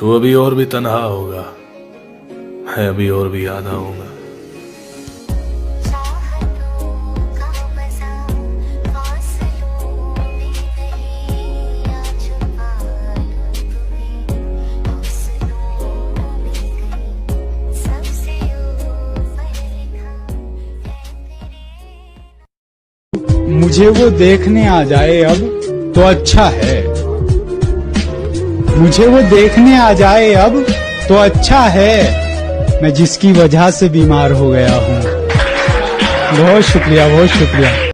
तू अभी और भी तन्हा होगा, मैं अभी और भी याद आऊंगा। मुझे वो देखने आ जाए अब तो अच्छा है, मुझे वो देखने आ जाए अब तो अच्छा है, मैं जिसकी वजह से बीमार हो गया हूँ। बहुत शुक्रिया, बहुत शुक्रिया।